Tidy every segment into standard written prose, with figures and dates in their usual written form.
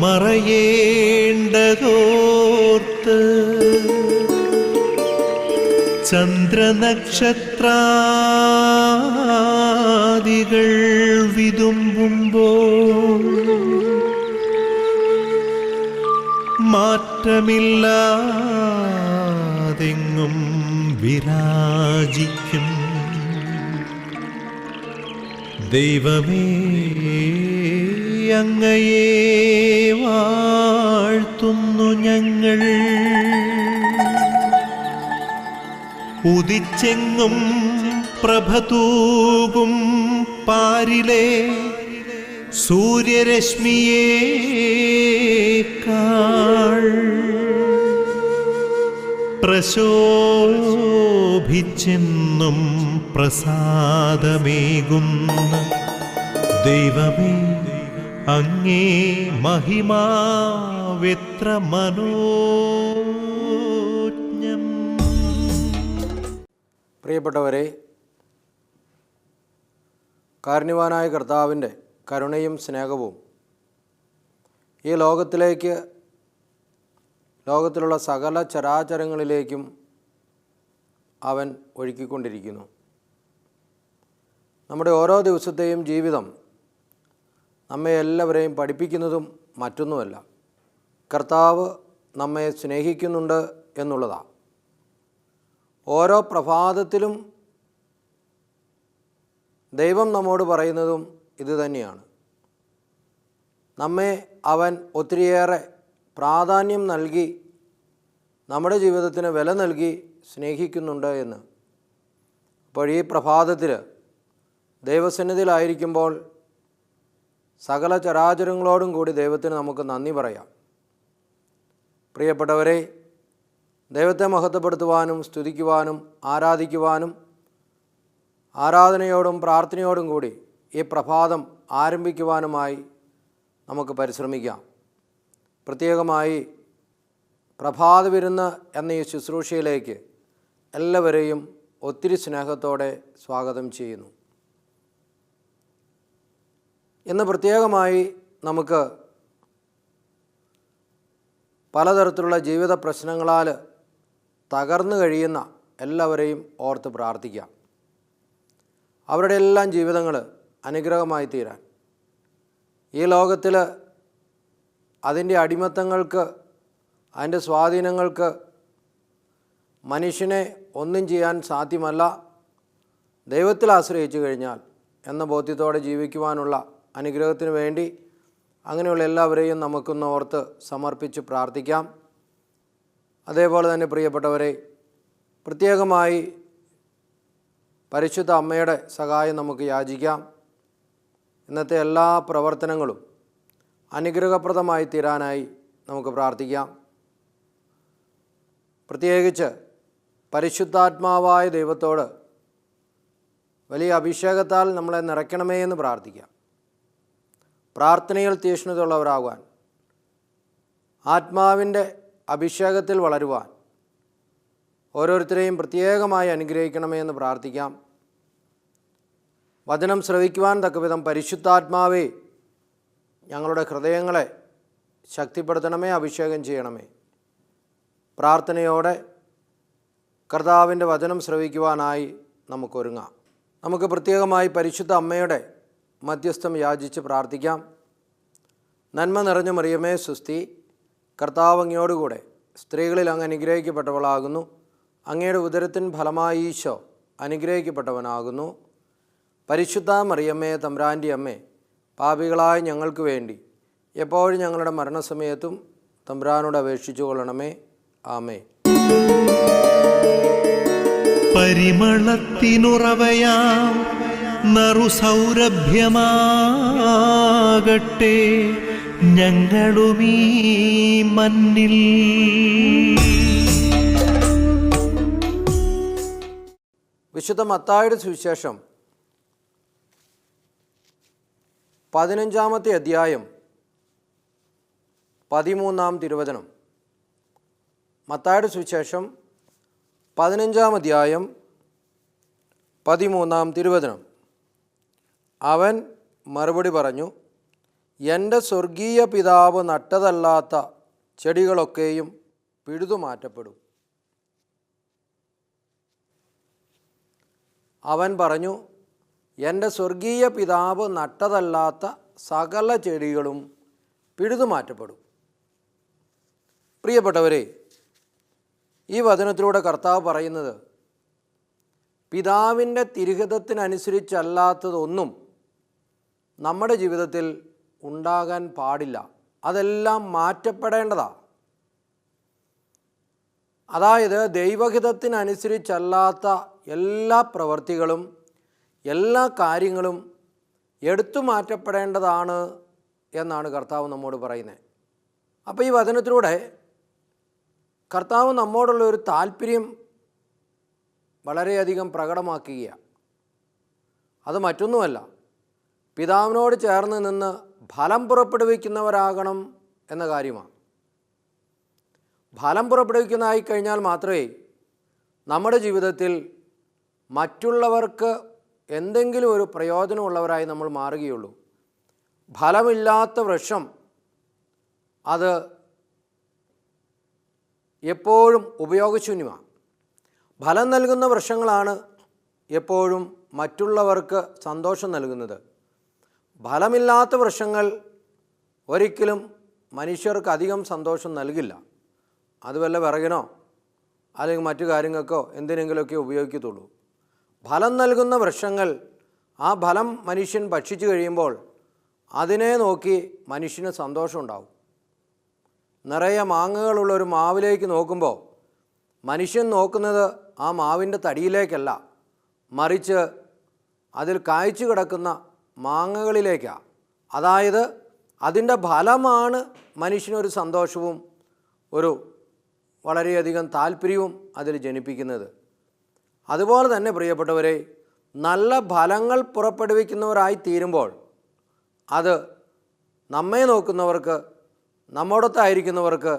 മറയേണ്ടതോർത്ത് ചന്ദ്രനക്ഷത്രാദികൾ വിതുമ്പുമ്പോൾ മാറ്റമില്ലാതെങ്ങും വിരാജിക്കും ദൈവമേ, അങ്ങയെ വാഴ്ത്തുന്നു ഞങ്ങൾ. ഉദിച്ചെങ്ങും പ്രഭതൂകും പാരിലെ സൂര്യരശ്മിയേക്കാൾ പ്രശോഭിച്ചെന്നും പ്രസാദമേകുന്ന ദൈവമേ, അങ്ങേ മഹിമാവെത്ര മനോജ്ഞം. പ്രിയപ്പെട്ടവരെ, കാരുണ്യവാനായ കർത്താവിൻ്റെ കരുണയും സ്നേഹവും ഈ ലോകത്തിലുള്ള സകല ചരാചരങ്ങളിലേക്കും അവൻ ഒഴുക്കിക്കൊണ്ടിരിക്കുന്നു. നമ്മുടെ ഓരോ ദിവസത്തെയും ജീവിതം നമ്മെ എല്ലാവരെയും പഠിപ്പിക്കുന്നതും മറ്റൊന്നുമല്ല, കർത്താവ് നമ്മെ സ്നേഹിക്കുന്നുണ്ട് എന്നുള്ളതാണ്. ഓരോ പ്രഭാതത്തിലും ദൈവം നമ്മോട് പറയുന്നതും ഇതുതന്നെയാണ്. നമ്മെ അവൻ ഒത്തിരിയേറെ പ്രാധാന്യം നൽകി, നമ്മുടെ ജീവിതത്തിന് വില നൽകി സ്നേഹിക്കുന്നുണ്ട് എന്ന്. അപ്പോൾ ഈ പ്രഭാതത്തിൽ ദൈവസന്നിധിയിലായിരിക്കുമ്പോൾ സകല ചരാചരങ്ങളോടും കൂടി ദൈവത്തിന് നമുക്ക് നന്ദി പറയാം. പ്രിയപ്പെട്ടവരെ, ദൈവത്തെ മഹത്വപ്പെടുത്തുവാനും സ്തുതിക്കുവാനും ആരാധിക്കുവാനും ആരാധനയോടും പ്രാർത്ഥനയോടും കൂടി ഈ പ്രഭാതം ആരംഭിക്കുവാനുമായി നമുക്ക് പരിശ്രമിക്കാം. പ്രത്യേകമായി പ്രഭാത വിരുന്ന് എന്ന ഈ ശുശ്രൂഷയിലേക്ക് എല്ലാവരെയും ഒത്തിരി സ്നേഹത്തോടെ സ്വാഗതം ചെയ്യുന്നു. ഇന്ന് പ്രത്യേകമായി നമുക്ക് പലതരത്തിലുള്ള ജീവിത പ്രശ്നങ്ങളാൽ തകർന്നു കഴിയുന്ന എല്ലാവരെയും ഓർത്ത് പ്രാർത്ഥിക്കാം. അവരുടെ എല്ലാം ജീവിതങ്ങൾ അനുഗ്രഹമായി തീരാൻ, ഈ ലോകത്തിൽ അതിൻ്റെ അടിമത്തങ്ങൾക്ക്, അതിൻ്റെ സ്വാധീനങ്ങൾക്ക് മനുഷ്യനെ ഒന്നും ചെയ്യാൻ സാധ്യമല്ല, ദൈവത്തിൽ ആശ്രയിച്ചു കഴിഞ്ഞാൽ എന്ന ബോധ്യത്തോടെ ജീവിക്കുവാനുള്ള അനുഗ്രഹത്തിന് വേണ്ടി അങ്ങനെയുള്ള എല്ലാവരെയും നമുക്കൊന്ന് ഓർത്ത് സമർപ്പിച്ച് പ്രാർത്ഥിക്കാം. അതേപോലെ തന്നെ പ്രിയപ്പെട്ടവരെ, പ്രത്യേകമായി പരിശുദ്ധ അമ്മയുടെ സഹായം നമുക്ക് യാചിക്കാം. ഇന്നത്തെ എല്ലാ പ്രവർത്തനങ്ങളും അനുഗ്രഹപ്രദമായി തീരാനായി നമുക്ക് പ്രാർത്ഥിക്കാം. പ്രത്യേകിച്ച് പരിശുദ്ധാത്മാവായ ദൈവത്തോട് വലിയ അഭിഷേകത്താൽ നമ്മളെ നിറയ്ക്കണമേ എന്ന് പ്രാർത്ഥിക്കാം. പ്രാർത്ഥനയിൽ തീക്ഷ്ണതയുള്ളവരാകുവാൻ, ആത്മാവിൻ്റെ അഭിഷേകത്തിൽ വളരുവാൻ ഓരോരുത്തരെയും പ്രത്യേകമായി അനുഗ്രഹിക്കണമേ എന്ന് പ്രാർത്ഥിക്കാം. വചനം ശ്രവിക്കുവാൻ തക്കവിധം പരിശുദ്ധാത്മാവേ, ഞങ്ങളുടെ ഹൃദയങ്ങളെ ശക്തിപ്പെടുത്തണമേ, അഭിഷേകം ചെയ്യണമേ. പ്രാർത്ഥനയോടെ കർത്താവിൻ്റെ വചനം ശ്രവിക്കുവാനായി നമുക്കൊരുങ്ങാം. നമുക്ക് പ്രത്യേകമായി പരിശുദ്ധ അമ്മയുടെ മധ്യസ്ഥം യാചിച്ച് പ്രാർത്ഥിക്കാം. നന്മ നിറഞ്ഞ മറിയമേ സ്വസ്തി, കർത്താവ് അങ്ങയോടുകൂടെ സ്ത്രീകളിൽ അങ്ങ് അനുഗ്രഹിക്കപ്പെട്ടവളാകുന്നു. അങ്ങയുടെ ഉദരത്തിൻ ഫലമായി ഈശോ അനുഗ്രഹിക്കപ്പെട്ടവനാകുന്നു. പരിശുദ്ധ മറിയമ്മേ, തമ്പുരാൻ്റെ അമ്മേ, പാപികളായ ഞങ്ങൾക്ക് വേണ്ടി എപ്പോഴും ഞങ്ങളുടെ മരണസമയത്തും തമ്പുരാനോട് അപേക്ഷിച്ചു കൊള്ളണമേ. ആമേ. പരിമളത്തിനുറവയാം നറുസൗരഭ്യമാകട്ടെ ഞങ്ങളുമീ മണ്ണിൽ. വിശുദ്ധ മത്തായിയുടെ സുവിശേഷം 15-ാമത്തെ അധ്യായം 13-ാം തിരുവചനം. മത്തായിയുടെ സുവിശേഷം 15-ാം അധ്യായം 13-ാം തിരുവചനം. അവൻ മറുപടി പറഞ്ഞു, എൻ്റെ സ്വർഗീയ പിതാവ് നട്ടതല്ലാത്ത ചെടികളൊക്കെയും പിഴുതുമാറ്റപ്പെടും. അവൻ പറഞ്ഞു, എൻ്റെ സ്വർഗീയ പിതാവ് നട്ടതല്ലാത്ത സകല ചെടികളും പിഴുതുമാറ്റപ്പെടും. പ്രിയപ്പെട്ടവരെ, ഈ വചനത്തിലൂടെ കർത്താവ് പറയുന്നത്, പിതാവിൻ്റെ തിരുഹിതത്തിനനുസരിച്ചല്ലാത്തതൊന്നും നമ്മുടെ ജീവിതത്തിൽ ഉണ്ടാകാൻ പാടില്ല. അതെല്ലാം മാറ്റപ്പെടേണ്ടതാണ്. അതായത് ദൈവഹിതത്തിനനുസരിച്ചല്ലാത്ത എല്ലാ പ്രവൃത്തികളും എല്ലാ കാര്യങ്ങളും എടുത്തു മാറ്റപ്പെടേണ്ടതാണ് എന്നാണ് കർത്താവ് നമ്മോട് പറയുന്നത്. അപ്പോൾ ഈ വചനത്തിലൂടെ കർത്താവ് നമ്മോടുള്ള ഒരു താല്പര്യം വളരെയധികം പ്രകടമാക്കുകയാണ്. അത് മറ്റൊന്നുമല്ല, പിതാവിനോട് ചേർന്ന് നിന്ന് ഫലം പുറപ്പെടുവിക്കുന്നവരാകണം എന്ന കാര്യമാണ്. ഫലം പുറപ്പെടുവിക്കുന്നതായി കഴിഞ്ഞാൽ മാത്രമേ നമ്മുടെ ജീവിതത്തിൽ മറ്റുള്ളവർക്ക് എന്തെങ്കിലും ഒരു പ്രയോജനമുള്ളവരായി നമ്മൾ മാറുകയുള്ളൂ. ഫലമില്ലാത്ത വൃക്ഷം അത് എപ്പോഴും ഉപയോഗശൂന്യമാണ്. ഫലം നൽകുന്ന വൃക്ഷങ്ങളാണ് എപ്പോഴും മറ്റുള്ളവർക്ക് സന്തോഷം നൽകുന്നത്. ഫലമില്ലാത്ത വൃക്ഷങ്ങൾ ഒരിക്കലും മനുഷ്യർക്ക് അധികം സന്തോഷം നൽകില്ല. അത് വല്ല വിറകിനോ അല്ലെങ്കിൽ മറ്റു കാര്യങ്ങൾക്കോ എന്തിനെങ്കിലുമൊക്കെ ഉപയോഗിക്കത്തുള്ളൂ. ഫലം നൽകുന്ന വൃക്ഷങ്ങൾ, ആ ഫലം മനുഷ്യൻ ഭക്ഷിച്ചു കഴിയുമ്പോൾ അതിനെ നോക്കി മനുഷ്യന് സന്തോഷമുണ്ടാവും. നിറയെ മാങ്ങകളുള്ളൊരു മാവിലേക്ക് നോക്കുമ്പോൾ മനുഷ്യൻ നോക്കുന്നത് ആ മാവിൻ്റെ തടിയിലേക്കല്ല, മറിച്ച് അതിൽ കായ്ച്ചു കിടക്കുന്ന മാങ്ങകളിലേക്കാണ്. അതായത് അതിൻ്റെ ഫലമാണ് മനുഷ്യനൊരു സന്തോഷവും ഒരു വളരെയധികം താല്പര്യവും അതിൽ ജനിപ്പിക്കുന്നത്. അതുപോലെ തന്നെ പ്രിയപ്പെട്ടവരെ, നല്ല ഫലങ്ങൾ പുറപ്പെടുവിക്കുന്നവരായി തീരുമ്പോൾ അത് നമ്മെ നോക്കുന്നവർക്ക്, നമ്മോടൊത്തായിരിക്കുന്നവർക്ക്,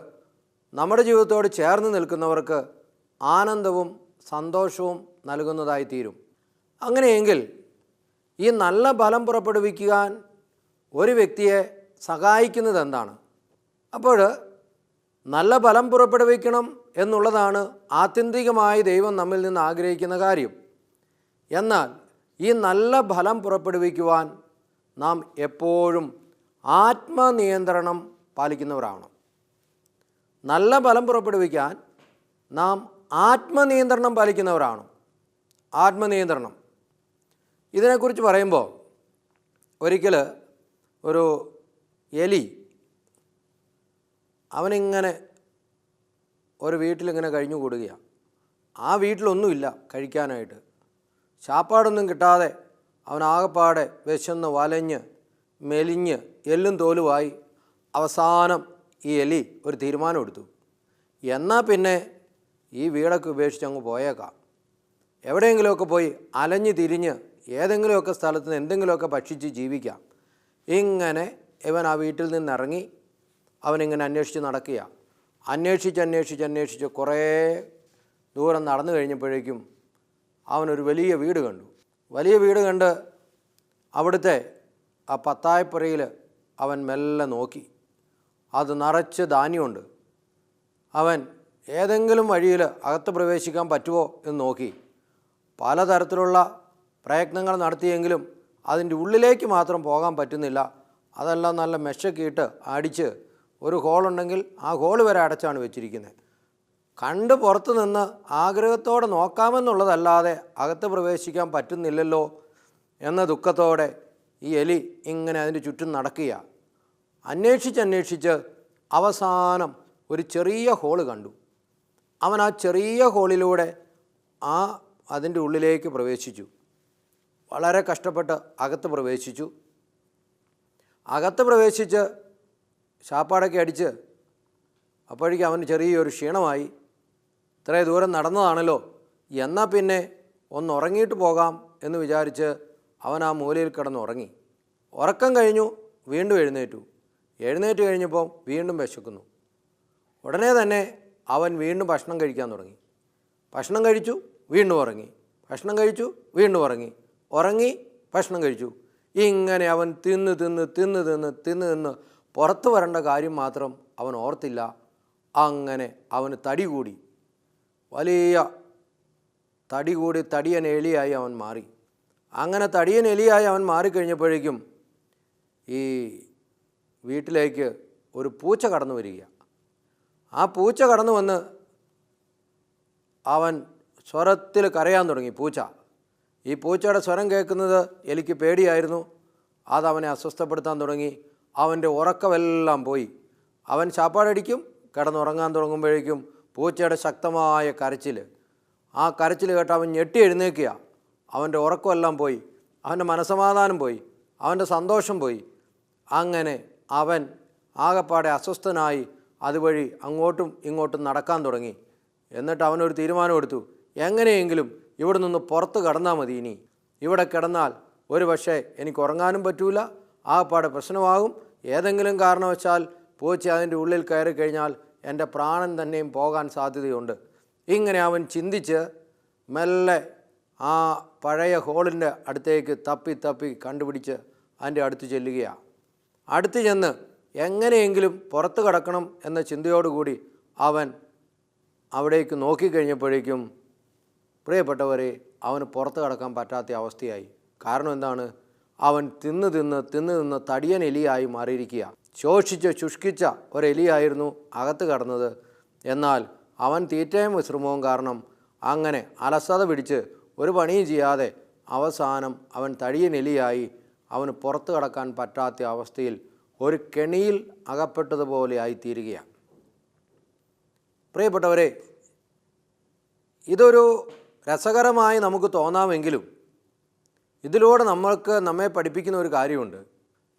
നമ്മുടെ ജീവിതത്തോട് ചേർന്ന് നിൽക്കുന്നവർക്ക് ആനന്ദവും സന്തോഷവും നൽകുന്നതായി തീരും. അങ്ങനെയെങ്കിൽ ഈ നല്ല ഫലം പുറപ്പെടുവിക്കാൻ ഒരു വ്യക്തിയെ സഹായിക്കുന്നത് എന്താണ്? അപ്പോൾ നല്ല ഫലം പുറപ്പെടുവിക്കണം എന്നുള്ളതാണ് ആത്യന്തികമായി ദൈവം നമ്മിൽ നിന്ന് ആഗ്രഹിക്കുന്ന കാര്യം. എന്നാൽ ഈ നല്ല ഫലം പുറപ്പെടുവിക്കുവാൻ നാം എപ്പോഴും ആത്മനിയന്ത്രണം പാലിക്കുന്നവരാവണം. നല്ല ഫലം പുറപ്പെടുവിക്കാൻ നാം ആത്മനിയന്ത്രണം പാലിക്കുന്നവരാണ്. ആത്മനിയന്ത്രണം ഇതിനെക്കുറിച്ച് പറയുമ്പോൾ, ഒരിക്കൽ ഒരു എലി അവനിങ്ങനെ ഒരു വീട്ടിലിങ്ങനെ കഴിഞ്ഞു കൂടുകയാണ്. ആ വീട്ടിലൊന്നുമില്ല കഴിക്കാനായിട്ട്. ശാപ്പാടൊന്നും കിട്ടാതെ അവനാകപ്പാടെ വിശന്ന് വലഞ്ഞ് മെലിഞ്ഞ് എല്ലും തോലുമായി അവസാനം ഈ എലി ഒരു തീരുമാനമെടുത്തു, എന്നാൽ പിന്നെ ഈ വീടൊക്കെ ഉപേക്ഷിച്ച് അങ്ങ് പോയേക്കാം, എവിടെയെങ്കിലുമൊക്കെ പോയി അലഞ്ഞ് തിരിഞ്ഞ് ഏതെങ്കിലുമൊക്കെ സ്ഥലത്ത് നിന്ന് എന്തെങ്കിലുമൊക്കെ ഭക്ഷിച്ച് ജീവിക്കാം. ഇങ്ങനെ ഇവൻ ആ വീട്ടിൽ നിന്നിറങ്ങി അവനിങ്ങനെ അന്വേഷിച്ച് നടക്കുക. അന്വേഷിച്ച് കുറേ ദൂരം നടന്നു കഴിഞ്ഞപ്പോഴേക്കും അവനൊരു വലിയ വീട് കണ്ടു. വലിയ വീട് കണ്ട് അവിടുത്തെ ആ പത്തായപ്പുരയിൽ അവൻ മെല്ലെ നോക്കി. അത് നിറച്ച് ധാന്യമുണ്ട്. അവൻ ഏതെങ്കിലും വഴിയിൽ അകത്ത് പ്രവേശിക്കാൻ പറ്റുമോ എന്ന് നോക്കി. പലതരത്തിലുള്ള പ്രയത്നങ്ങൾ നടത്തിയെങ്കിലും അതിൻ്റെ ഉള്ളിലേക്ക് മാത്രം പോകാൻ പറ്റുന്നില്ല. അതെല്ലാം നല്ല മെഷൊക്കെ ഇട്ട് അടിച്ച് ഒരു ഹോളുണ്ടെങ്കിൽ ആ ഹോള് വരെ അടച്ചാണ് വെച്ചിരിക്കുന്നത്. കണ്ട് പുറത്ത് നിന്ന് ആഗ്രഹത്തോടെ നോക്കാമെന്നുള്ളതല്ലാതെ അകത്ത് പ്രവേശിക്കാൻ പറ്റുന്നില്ലല്ലോ എന്ന ദുഃഖത്തോടെ ഈ എലി ഇങ്ങനെ അതിൻ്റെ ചുറ്റും നടക്കുക. അന്വേഷിച്ച് അവസാനം ഒരു ചെറിയ ഹോള് കണ്ടു. അവൻ ആ ചെറിയ ഹോളിലൂടെ അതിൻ്റെ ഉള്ളിലേക്ക് പ്രവേശിച്ചു. വളരെ കഷ്ടപ്പെട്ട് അകത്ത് പ്രവേശിച്ചു. അകത്ത് പ്രവേശിച്ച് ശാപ്പാടൊക്കെ അടിച്ച് അപ്പോഴേക്കും അവന് ചെറിയൊരു ക്ഷീണമായി. ഇത്രയും ദൂരം നടന്നതാണല്ലോ, എന്നാൽ പിന്നെ ഒന്ന് ഉറങ്ങിയിട്ട് പോകാം എന്ന് വിചാരിച്ച് അവൻ ആ മൂലയിൽ കിടന്നുറങ്ങി. ഉറക്കം കഴിഞ്ഞു, വീണ്ടും എഴുന്നേറ്റ് കഴിഞ്ഞപ്പോൾ വീണ്ടും വിശക്കുന്നു. ഉടനെ തന്നെ അവൻ വീണ്ടും ഭക്ഷണം കഴിക്കാൻ തുടങ്ങി. ഭക്ഷണം കഴിച്ചു, വീണ്ടും ഉറങ്ങി. ഭക്ഷണം കഴിച്ചു, വീണ്ടും ഉറങ്ങി. ഭക്ഷണം കഴിച്ചു. ഇങ്ങനെ അവൻ തിന്ന് പുറത്ത് വരേണ്ട കാര്യം മാത്രം അവൻ ഓർത്തില്ല. അങ്ങനെ അവന് തടി കൂടി, വലിയ തടി കൂടി തടിയൻ എലിയായി അവൻ മാറി. അങ്ങനെ തടിയൻ എലിയായി അവൻ മാറിക്കഴിഞ്ഞപ്പോഴേക്കും ഈ വീട്ടിലേക്ക് ഒരു പൂച്ച കടന്നു വരിക. ആ പൂച്ച കടന്നു വന്ന് അവൻ സ്വരത്തിൽ കരയാൻ തുടങ്ങി. ഈ പൂച്ചയുടെ സ്വരം കേൾക്കുന്നത് എലിക്ക് പേടിയായിരുന്നു. അതവനെ അസ്വസ്ഥപ്പെടുത്താൻ തുടങ്ങി. അവൻ്റെ ഉറക്കമെല്ലാം പോയി. അവൻ ചാപ്പാടടിക്കും, കിടന്നുറങ്ങാൻ തുടങ്ങുമ്പോഴേക്കും പൂച്ചയുടെ ശക്തമായ കരച്ചിൽ. ആ കരച്ചിൽ കേട്ട് അവൻ ഞെട്ടി എഴുന്നേൽക്കുക. അവൻ്റെ ഉറക്കമെല്ലാം പോയി, അവൻ്റെ മനസ്സമാധാനം പോയി, അവൻ്റെ സന്തോഷം പോയി. അങ്ങനെ അവൻ ആകപ്പാടെ അസ്വസ്ഥനായി അതുവഴി അങ്ങോട്ടും ഇങ്ങോട്ടും നടക്കാൻ തുടങ്ങി. എന്നിട്ട് അവനൊരു തീരുമാനമെടുത്തു, എങ്ങനെയെങ്കിലും ഇവിടെ നിന്ന് പുറത്ത് കടന്നാൽ മതി. ഇനി ഇവിടെ കിടന്നാൽ ഒരു പക്ഷേ എനിക്ക് ഉറങ്ങാനും പറ്റൂല, ആകപ്പാടെ പ്രശ്നമാകും. ഏതെങ്കിലും കാരണവശാൽ പൂച്ച അതിൻ്റെ ഉള്ളിൽ കയറി കഴിഞ്ഞാൽ എൻ്റെ പ്രാണൻ തന്നെയും പോകാൻ സാധ്യതയുണ്ട്. ഇങ്ങനെ അവൻ ചിന്തിച്ച് മെല്ലെ ആ പഴയ ഹോളിൻ്റെ അടുത്തേക്ക് തപ്പി കണ്ടുപിടിച്ച് അതിൻ്റെ അടുത്ത് ചെല്ലുകയാണ്. അടുത്ത് ചെന്ന് എങ്ങനെയെങ്കിലും പുറത്ത് കടക്കണം എന്ന ചിന്തയോടുകൂടി അവൻ അവിടേക്ക് നോക്കിക്കഴിഞ്ഞപ്പോഴേക്കും പ്രിയപ്പെട്ടവരെ, അവന് പുറത്ത് കടക്കാൻ പറ്റാത്ത അവസ്ഥയായി. കാരണം എന്താണ്? അവൻ തിന്ന് തടിയൻ എലിയായി മാറിയിരിക്കുക. ശുഷ്കിച്ച ഒരെലിയായിരുന്നു അകത്ത് കടന്നത്. എന്നാൽ അവൻ തീറ്റയും വിശ്രമവും കാരണം അങ്ങനെ അലസത പിടിച്ച് ഒരു പണിയും ചെയ്യാതെ അവസാനം അവൻ തടിയൻ എലിയായി അവന് പുറത്ത് കടക്കാൻ പറ്റാത്ത അവസ്ഥയിൽ ഒരു കെണിയിൽ അകപ്പെട്ടതുപോലെ ആയിത്തീരുകയാണ്. പ്രിയപ്പെട്ടവരെ, ഇതൊരു രസകരമായി നമുക്ക് തോന്നാമെങ്കിലും ഇതിലൂടെ നമ്മെ പഠിപ്പിക്കുന്ന ഒരു കാര്യമുണ്ട്.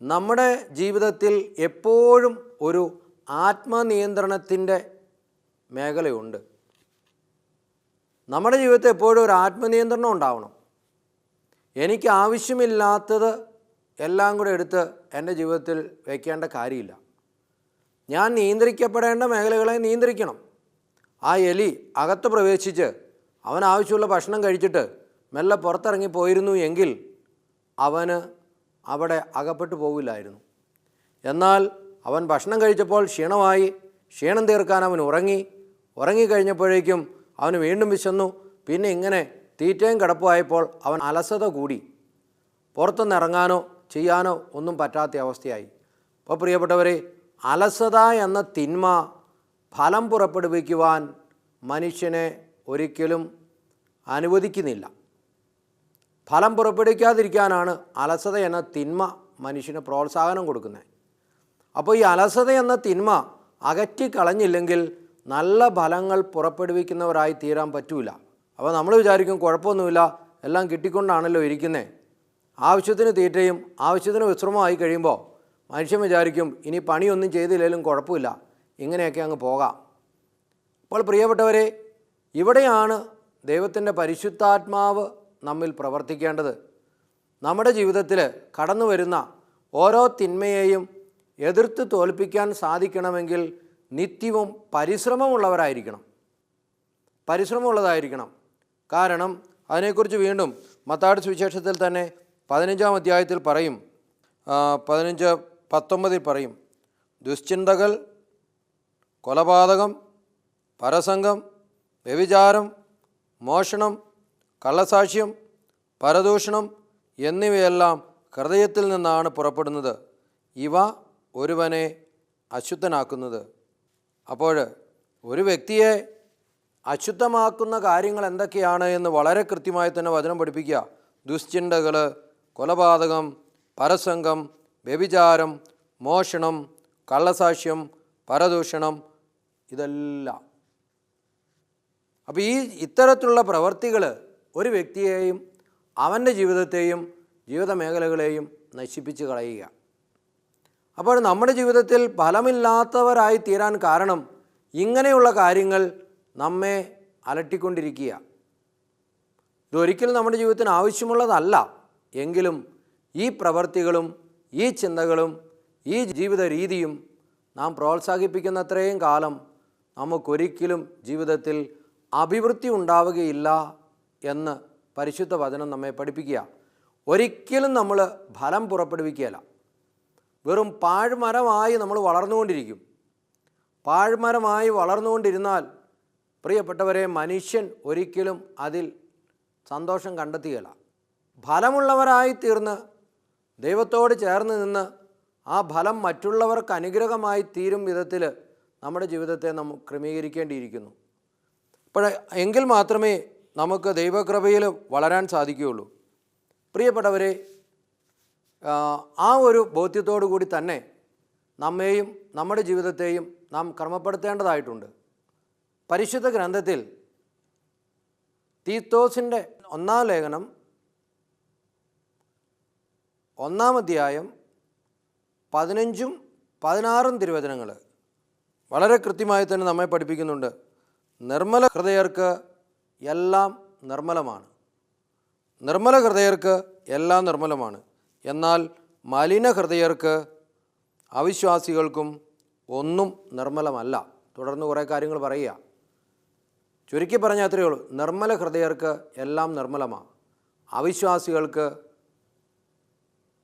നമ്മുടെ ജീവിതത്തിൽ എപ്പോഴും ഒരു ആത്മനിയന്ത്രണത്തിൻ്റെ മേഖലയുണ്ട്. നമ്മുടെ ജീവിതത്തിൽ എപ്പോഴും ഒരു ആത്മനിയന്ത്രണം ഉണ്ടാവണം. എനിക്ക് ആവശ്യമില്ലാത്തത് എല്ലാം കൂടെ എടുത്ത് എൻ്റെ ജീവിതത്തിൽ വയ്ക്കേണ്ട കാര്യമില്ല. ഞാൻ നിയന്ത്രിക്കപ്പെടേണ്ട മേഖലകളെ നിയന്ത്രിക്കണം. ആ എലി അകത്ത് പ്രവേശിച്ച് അവൻ ആവശ്യമുള്ള ഭക്ഷണം കഴിച്ചിട്ട് മെല്ലെ പുറത്തിറങ്ങിപ്പോയിരുന്നു എങ്കിൽ അവന് അവിടെ അകപ്പെട്ടു പോകില്ലായിരുന്നു. എന്നാൽ അവൻ ഭക്ഷണം കഴിച്ചപ്പോൾ ക്ഷീണം തീർക്കാൻ അവൻ ഉറങ്ങിക്കഴിഞ്ഞപ്പോഴേക്കും അവന് വീണ്ടും വിശന്നു. പിന്നെ ഇങ്ങനെ തീറ്റയും കിടപ്പുമായപ്പോൾ അവൻ അലസത കൂടി, പുറത്തുനിന്ന് ഇറങ്ങാനോ ചെയ്യാനോ ഒന്നും പറ്റാത്ത അവസ്ഥയായി. അപ്പോൾ പ്രിയപ്പെട്ടവരെ, അലസത എന്ന തിന്മ ഫലം പുറപ്പെടുവിക്കുവാൻ മനുഷ്യനെ ഒരിക്കലും അനുവദിക്കുന്നില്ല. ഫലം പുറപ്പെടുവിക്കാതിരിക്കാനാണ് അലസത എന്ന തിന്മ മനുഷ്യന് പ്രോത്സാഹനം കൊടുക്കുന്നത്. അപ്പോൾ ഈ അലസത എന്ന തിന്മ അകറ്റിക്കളഞ്ഞില്ലെങ്കിൽ നല്ല ഫലങ്ങൾ പുറപ്പെടുവിക്കുന്നവരായി തീരാൻ പറ്റൂല. അപ്പോൾ നമ്മൾ വിചാരിക്കും കുഴപ്പമൊന്നുമില്ല, എല്ലാം കിട്ടിക്കൊണ്ടാണല്ലോ ഇരിക്കുന്നത്. ആവശ്യത്തിന് തീറ്റയും ആവശ്യത്തിന് വിശ്രമമായി കഴിയുമ്പോൾ മനുഷ്യൻ വിചാരിക്കും ഇനി പണിയൊന്നും ചെയ്തില്ലെങ്കിലും കുഴപ്പമില്ല, ഇങ്ങനെയൊക്കെ അങ്ങ് പോകാം. അപ്പോൾ പ്രിയപ്പെട്ടവരെ, ഇവിടെയാണ് ദൈവത്തിൻ്റെ പരിശുദ്ധാത്മാവ് നമ്മിൽ പ്രവർത്തിക്കേണ്ടത്. നമ്മുടെ ജീവിതത്തിൽ കടന്നു വരുന്ന ഓരോ തിന്മയെയും എതിർത്ത് തോൽപ്പിക്കാൻ സാധിക്കണമെങ്കിൽ നിത്യവും പരിശ്രമമുള്ളതായിരിക്കണം. കാരണം അതിനെക്കുറിച്ച് വീണ്ടും മത്തായിയുടെ സുവിശേഷത്തിൽ തന്നെ 15-ാം അധ്യായത്തിൽ പറയും, 15:19 പറയും, ദുശ്ചിന്തകൾ, കൊലപാതകം, പരസംഗം, വ്യഭിചാരം, മോഷണം, കള്ളസാക്ഷ്യം, പരദൂഷണം എന്നിവയെല്ലാം ഹൃദയത്തിൽ നിന്നാണ് പുറപ്പെടുന്നത്. ഇവ ഒരുവനെ അശുദ്ധനാക്കുന്നത്. അപ്പോൾ ഒരു വ്യക്തിയെ അശുദ്ധമാക്കുന്ന കാര്യങ്ങൾ എന്തൊക്കെയാണ് എന്ന് വളരെ കൃത്യമായി തന്നെ വചനം പഠിപ്പിക്കുക. ദുശ്ചിന്തകൾ, കൊലപാതകം, പരസംഗം, വ്യഭിചാരം, മോഷണം, കള്ളസാക്ഷ്യം, പരദൂഷണം, ഇതെല്ലാം. അപ്പോൾ ഇത്തരത്തിലുള്ള പ്രവൃത്തികൾ ഒരു വ്യക്തിയെയും അവൻ്റെ ജീവിതത്തെയും ജീവിത മേഖലകളെയും നശിപ്പിച്ച് കളയുക. അപ്പോൾ നമ്മുടെ ജീവിതത്തിൽ ഫലമില്ലാത്തവരായി തീരാൻ കാരണം ഇങ്ങനെയുള്ള കാര്യങ്ങൾ നമ്മെ അലട്ടിക്കൊണ്ടിരിക്കുക. ഇതൊരിക്കലും നമ്മുടെ ജീവിതത്തിന് ആവശ്യമുള്ളതല്ല. എങ്കിലും ഈ പ്രവൃത്തികളും ഈ ചിന്തകളും ഈ ജീവിത രീതിയും നാം പ്രോത്സാഹിപ്പിക്കുന്നത്രയും കാലം നമുക്കൊരിക്കലും ജീവിതത്തിൽ അഭിവൃദ്ധി ഉണ്ടാവുകയില്ല എന്ന് പരിശുദ്ധ വചനം നമ്മെ പഠിപ്പിക്കുക. ഒരിക്കലും നമ്മൾ ഫലം പുറപ്പെടുവിക്കുകയില്ല. വെറും പാഴ്മരമായി നമ്മൾ വളർന്നുകൊണ്ടിരിക്കും. പാഴ്മരമായി വളർന്നുകൊണ്ടിരുന്നാൽ പ്രിയപ്പെട്ടവരെ, മനുഷ്യൻ ഒരിക്കലും അതിൽ സന്തോഷം കണ്ടെത്തുകയില്ല. ഫലമുള്ളവരായി തീർന്ന് ദൈവത്തോട് ചേർന്ന് നിന്ന് ആ ഫലം മറ്റുള്ളവർക്ക് അനുഗ്രഹമായി തീരും വിധത്തിൽ നമ്മുടെ ജീവിതത്തെ നാം ക്രമീകരിക്കേണ്ടിയിരിക്കുന്നു. എങ്കിൽ മാത്രമേ നമുക്ക് ദൈവകൃപയിൽ വളരാൻ സാധിക്കുകയുള്ളൂ. പ്രിയപ്പെട്ടവരെ, ആ ഒരു ബോധ്യത്തോടു കൂടി തന്നെ നമ്മെയും നമ്മുടെ ജീവിതത്തെയും നാം ക്രമപ്പെടുത്തേണ്ടതായിട്ടുണ്ട്. പരിശുദ്ധ ഗ്രന്ഥത്തിൽ തീത്തോസിൻ്റെ 1-ാം ലേഖനം 1-ാം അധ്യായം 15-16 തിരുവചനങ്ങൾ വളരെ കൃത്യമായി തന്നെ നമ്മെ പഠിപ്പിക്കുന്നുണ്ട്. നിർമ്മല ഹൃദയർക്ക് എല്ലാം നിർമ്മലമാണ്. നിർമ്മല ഹൃദയർക്ക് എല്ലാം നിർമ്മലമാണ്. എന്നാൽ മലിന ഹൃദയർക്ക് അവിശ്വാസികൾക്കും ഒന്നും നിർമ്മലമല്ല. തുടർന്ന് കുറേ കാര്യങ്ങൾ പറയുക. ചുരുക്കി പറഞ്ഞാൽ അത്രയേ ഉള്ളൂ. നിർമ്മല ഹൃദയർക്ക് എല്ലാം നിർമ്മലമാണ്. അവിശ്വാസികൾക്ക്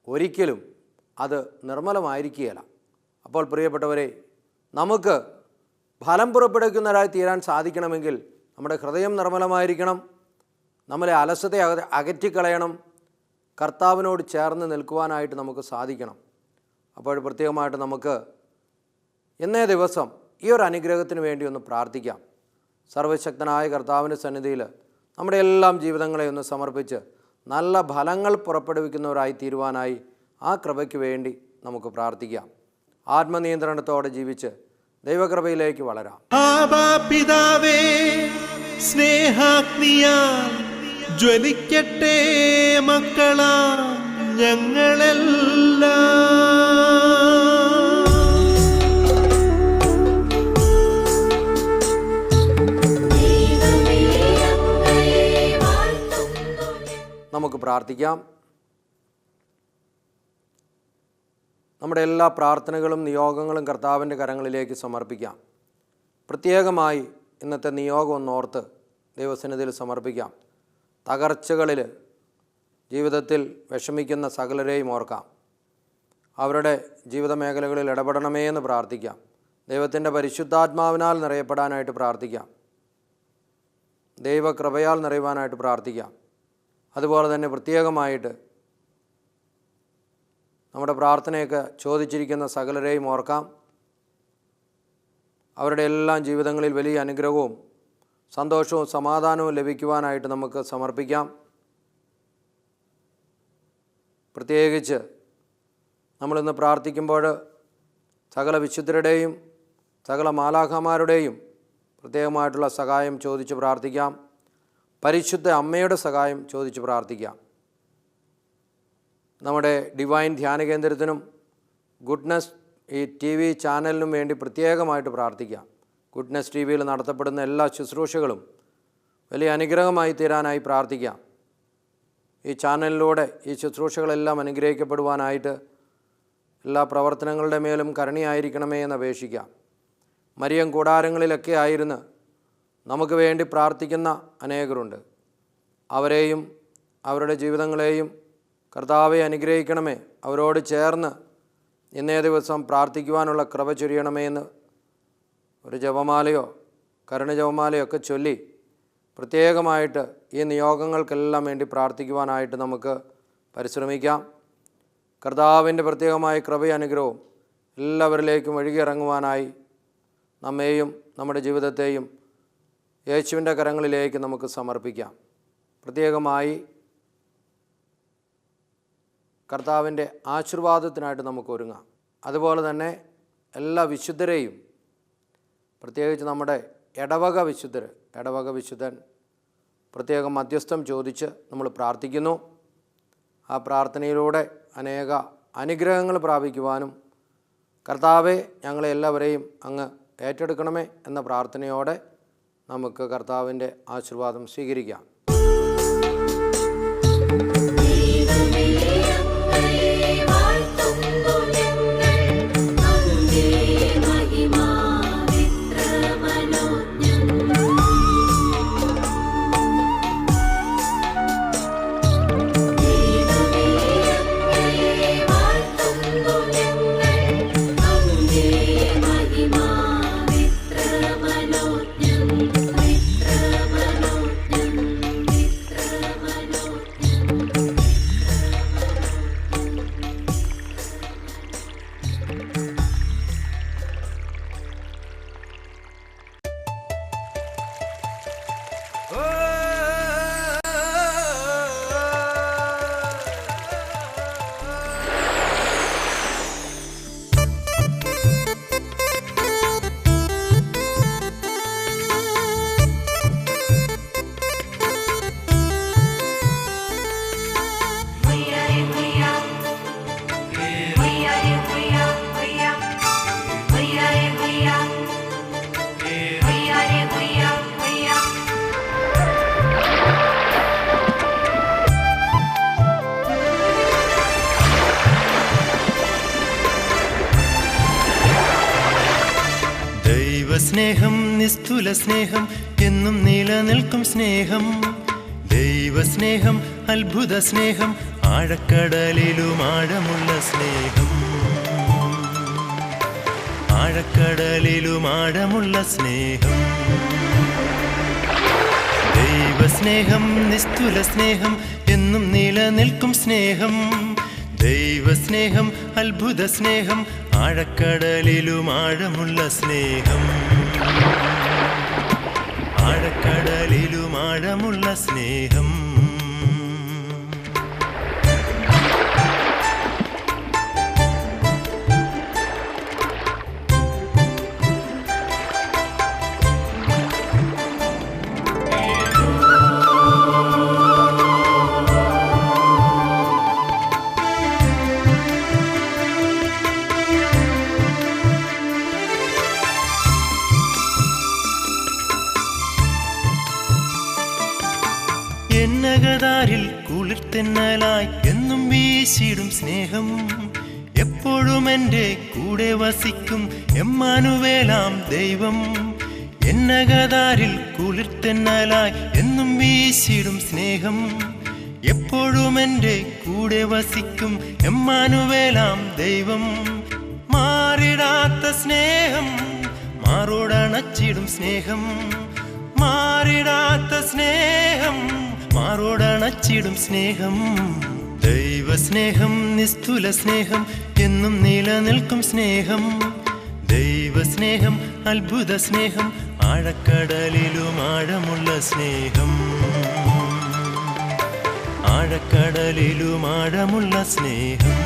ഒരിക്കലും അത് നിർമ്മലമായിരിക്കുകയില്ല. അപ്പോൾ പ്രിയപ്പെട്ടവരെ, നമുക്ക് ഫലം പുറപ്പെടുവിക്കുന്നവരായി തീരാൻ സാധിക്കണമെങ്കിൽ നമ്മുടെ ഹൃദയം നിർമ്മലമായിരിക്കണം. നമ്മളെ അലസതയെ അകറ്റിക്കളയണം. കർത്താവിനോട് ചേർന്ന് നിൽക്കുവാനായിട്ട് നമുക്ക് സാധിക്കണം. അപ്പോൾ പ്രത്യേകമായിട്ട് നമുക്ക് ഇന്നേ ദിവസം ഈ ഒരു അനുഗ്രഹത്തിന് വേണ്ടി ഒന്ന് പ്രാർത്ഥിക്കാം. സർവശക്തനായ കർത്താവിൻ്റെ സന്നിധിയിൽ നമ്മുടെ എല്ലാം ജീവിതങ്ങളെ ഒന്ന് സമർപ്പിച്ച് നല്ല ഫലങ്ങൾ പുറപ്പെടുവിക്കുന്നവരായി തീരുവാനായി ആ കൃപയ്ക്ക് വേണ്ടി നമുക്ക് പ്രാർത്ഥിക്കാം. ആത്മനിയന്ത്രണത്തോടെ ജീവിച്ച് ദൈവകൃപയിലേക്ക് വളരാം. പിതാവേ, സ്നേഹാഗ്നിയാൽ ജ്വലിക്കട്ടെ മക്കളാ ഞങ്ങളെല്ലാം. നമുക്ക് പ്രാർത്ഥിക്കാം. നമ്മുടെ എല്ലാ പ്രാർത്ഥനകളും നിയോഗങ്ങളും കർത്താവിൻ്റെ കരങ്ങളിലേക്ക് സമർപ്പിക്കാം. പ്രത്യേകമായി ഇന്നത്തെ നിയോഗം ഒന്നോർത്ത് ദൈവസന്നിധിയിൽ സമർപ്പിക്കാം. തകർച്ചകളിൽ ജീവിതത്തിൽ വിഷമിക്കുന്ന സകലരെയും ഓർക്കാം. അവരുടെ ജീവിത മേഖലകളിൽ ഇടപെടണമേ എന്ന് പ്രാർത്ഥിക്കാം. ദൈവത്തിൻ്റെ പരിശുദ്ധാത്മാവിനാൽ നിറയപ്പെടാനായിട്ട് പ്രാർത്ഥിക്കാം. ദൈവകൃപയാൽ നിറയുവാനായിട്ട് പ്രാർത്ഥിക്കാം. അതുപോലെ തന്നെ പ്രത്യേകമായിട്ട് നമ്മുടെ പ്രാർത്ഥനയൊക്കെ ചോദിച്ചിരിക്കുന്ന സകലരെയും ഓർക്കാം. അവരുടെ എല്ലാം ജീവിതങ്ങളിൽ വലിയ അനുഗ്രഹവും സന്തോഷവും സമാധാനവും ലഭിക്കുവാനായിട്ട് നമുക്ക് സമർപ്പിക്കാം. പ്രത്യേകിച്ച് നമ്മളിന്ന് പ്രാർത്ഥിക്കുമ്പോൾ സകല വിശുദ്ധരുടെയും സകല മാലാഖമാരുടെയും പ്രത്യേകമായിട്ടുള്ള സഹായം ചോദിച്ച് പ്രാർത്ഥിക്കാം. പരിശുദ്ധ അമ്മയുടെ സഹായം ചോദിച്ച് പ്രാർത്ഥിക്കാം. നമ്മുടെ ഡിവൈൻ ധ്യാന കേന്ദ്രത്തിനും ഗുഡ്നസ് ഈ TV ചാനലിനും വേണ്ടി പ്രത്യേകമായിട്ട് പ്രാർത്ഥിക്കാം. ഗുഡ്നസ് TVയിൽ നടത്തപ്പെടുന്ന എല്ലാ ശുശ്രൂഷകളും വലിയ അനുഗ്രഹമായി തീരാനായി പ്രാർത്ഥിക്കാം. ഈ ചാനലിലൂടെ ഈ ശുശ്രൂഷകളെല്ലാം അനുഗ്രഹിക്കപ്പെടുവാനായിട്ട് എല്ലാ പ്രവർത്തനങ്ങളുടെ മേലും കരുണയായിരിക്കണമേ എന്ന് അപേക്ഷിക്കാം. മരിയം കൂടാരങ്ങളിലൊക്കെ ആയിരുന്ന് നമുക്ക് വേണ്ടി പ്രാർത്ഥിക്കുന്ന അനേകരുണ്ട്. അവരെയും അവരുടെ ജീവിതങ്ങളെയും കർത്താവെ അനുഗ്രഹിക്കണമേ. അവരോട് ചേർന്ന് ഇന്നേ ദിവസം പ്രാർത്ഥിക്കുവാനുള്ള കൃപ ചൊരിയണമേ എന്ന് ഒരു ജപമാലയോ കരുണ ജപമാലയോ ഒക്കെ ചൊല്ലി പ്രത്യേകമായിട്ട് ഈ നിയോഗങ്ങൾക്കെല്ലാം വേണ്ടി പ്രാർത്ഥിക്കുവാനായിട്ട് നമുക്ക് പരിശ്രമിക്കാം. കർത്താവിൻ്റെ പ്രത്യേകമായ കൃപയും അനുഗ്രഹവും എല്ലാവരിലേക്കും ഒഴുകിയിറങ്ങുവാനായി നമ്മെയും നമ്മുടെ ജീവിതത്തെയും യേശുവിൻ്റെ കരങ്ങളിലേക്ക് നമുക്ക് സമർപ്പിക്കാം. പ്രത്യേകമായി കർത്താവിൻ്റെ ആശീർവാദത്തിനായിട്ട് നമുക്ക് ഒരുങ്ങാം. അതുപോലെ തന്നെ എല്ലാ വിശുദ്ധരെയും, പ്രത്യേകിച്ച് നമ്മുടെ ഇടവക വിശുദ്ധൻ പ്രത്യേകം മധ്യസ്ഥം ചോദിച്ച് നമ്മൾ പ്രാർത്ഥിക്കുന്നു. ആ പ്രാർത്ഥനയിലൂടെ അനേക അനുഗ്രഹങ്ങൾ പ്രാപിക്കുവാനും കർത്താവെ ഞങ്ങളെ എല്ലാവരെയും അങ്ങ് ഏറ്റെടുക്കണമേ എന്ന പ്രാർത്ഥനയോടെ നമുക്ക് കർത്താവിൻ്റെ ആശീർവാദം സ്വീകരിക്കാം. ദൈവസ്നേഹം നിസ്തുല സ്നേഹം എന്നും നിലനിൽക്കും സ്നേഹം. ദൈവസ്നേഹം അത്ഭുത സ്നേഹം ആഴക്കടലിലും ആഴമുള്ള സ്നേഹം. ആഴക്കടലിലും ആഴമുള്ള സ്നേഹം. ദൈവസ്നേഹം നിസ്തുല സ്നേഹം എന്നും നിലനിൽക്കും സ്നേഹം. ദൈവസ്നേഹം അത്ഭുത സ്നേഹം ആഴക്കടലിലും ആഴമുള്ള സ്നേഹം. ആഴക്കടലിലും ആഴമുള്ള സ്നേഹം. എന്നകതാരിൽ കുളിർത്തെന്നലായി എന്നും വീശിടും സ്നേഹം. എപ്പോഴും എൻ്റെ കൂടെ വസിക്കും എമ്മാനുവേലാം ദൈവം. എന്നകതാരിൽ കുളിർത്തെന്നലായി എന്നും വീശിടും സ്നേഹം. എപ്പോഴും എൻ്റെ കൂടെ വസിക്കും എമ്മാനുവേലാം ദൈവം. മാറിടാത്ത സ്നേഹം മാറോടണച്ചിടും സ്നേഹം. മാറിടാത്ത സ്നേഹം മാറോടണച്ചിടും സ്നേഹം. ദൈവസ്നേഹം നിസ്തുല സ്നേഹം എന്നും നിലനിൽക്കും സ്നേഹം. ദൈവസ്നേഹം അത്ഭുത സ്നേഹം ആഴക്കടലിലും ആഴമുള്ള സ്നേഹം. ആഴക്കടലിലും ആഴമുള്ള സ്നേഹം.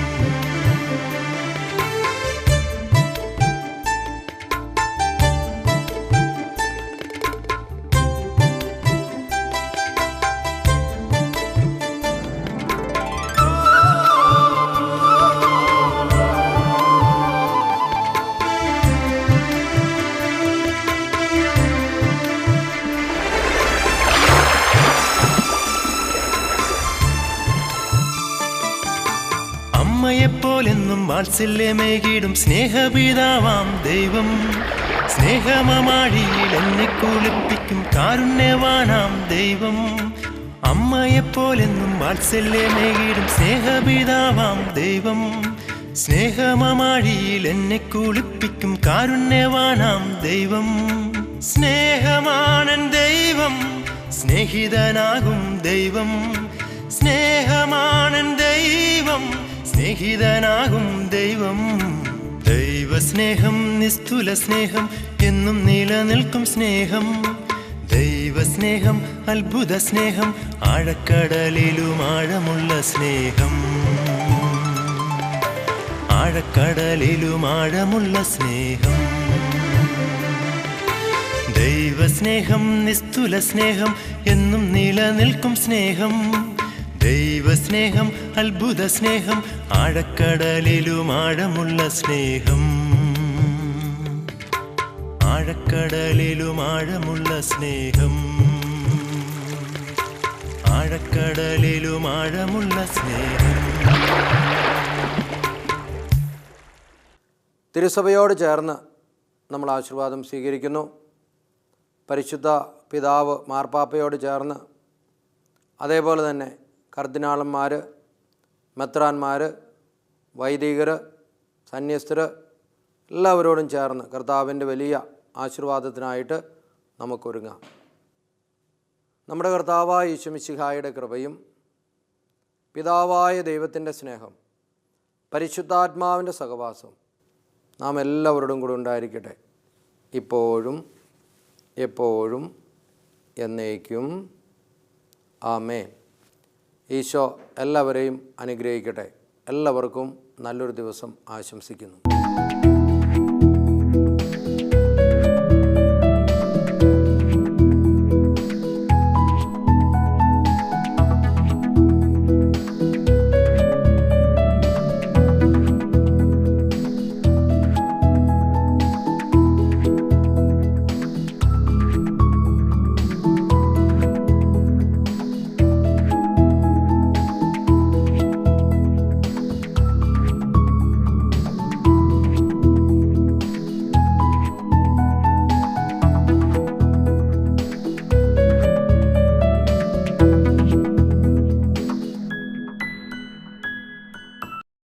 അമ്മയെപ്പോലെന്നും വാത്സല്യമേകിടും സ്നേഹപിതാവാം ദൈവം. സ്നേഹമമാഴിയിൽ എന്നെ കുളിപ്പിക്കും കാരുണ്യവാനാം ദൈവം. അമ്മയെപ്പോലെന്നും വാത്സല്യമേകിടും സ്നേഹപിതാവാം ദൈവം. സ്നേഹമമാഴിയിൽ എന്നെ കുളിപ്പിക്കും കാരുണ്യവാനാം ദൈവം. സ്നേഹമാണൻ ദൈവം സ്നേഹിതനാകും ദൈവം. സ്നേഹമാണൻ ദൈവം സ്നേഹിതനാകും ദൈവം. ദൈവസ്നേഹം നിസ്തുല സ്നേഹം എന്നും നിലനിൽക്കും സ്നേഹം. ദൈവസ്നേഹം അത്ഭുത സ്നേഹം ആഴക്കടലിലും ആഴമുള്ള സ്നേഹം. ആഴക്കടലിലും ആഴമുള്ള സ്നേഹം. ദൈവസ്നേഹം നിസ്തുല സ്നേഹം എന്നും നിലനിൽക്കും സ്നേഹം. ദൈവസ്നേഹം അത്ഭുത സ്നേഹം ആഴക്കടലിലും ആഴമുള്ള സ്നേഹം. ആഴക്കടലിലും ആഴമുള്ള സ്നേഹം. ആഴക്കടലിലും ആഴമുള്ള സ്നേഹം. തിരുസഭയോട് ചേർന്ന് നമ്മൾ ആശീർവാദം സ്വീകരിക്കുന്നു. പരിശുദ്ധ പിതാവ് മാർപ്പാപ്പയോട് ചേർന്ന്, അതേപോലെ തന്നെ കർദിനാളന്മാർ, മെത്രാന്മാർ, വൈദികർ, സന്യസ്തർ എല്ലാവരോടും ചേർന്ന് കർത്താവിൻ്റെ വലിയ ആശീർവാദത്തിനായിട്ട് നമുക്കൊരുങ്ങാം. നമ്മുടെ കർത്താവായ യേശുമിശിഹായുടെ കൃപയും പിതാവായ ദൈവത്തിൻ്റെ സ്നേഹം പരിശുദ്ധാത്മാവിൻ്റെ സഹവാസം നാം എല്ലാവരോടും കൂടെ ഉണ്ടായിരിക്കട്ടെ, ഇപ്പോഴും എപ്പോഴും എന്നേക്കും. ആമേൻ. ഈശോ എല്ലാവരെയും അനുഗ്രഹിക്കട്ടെ. എല്ലാവർക്കും നല്ലൊരു ദിവസം ആശംസിക്കുന്നു.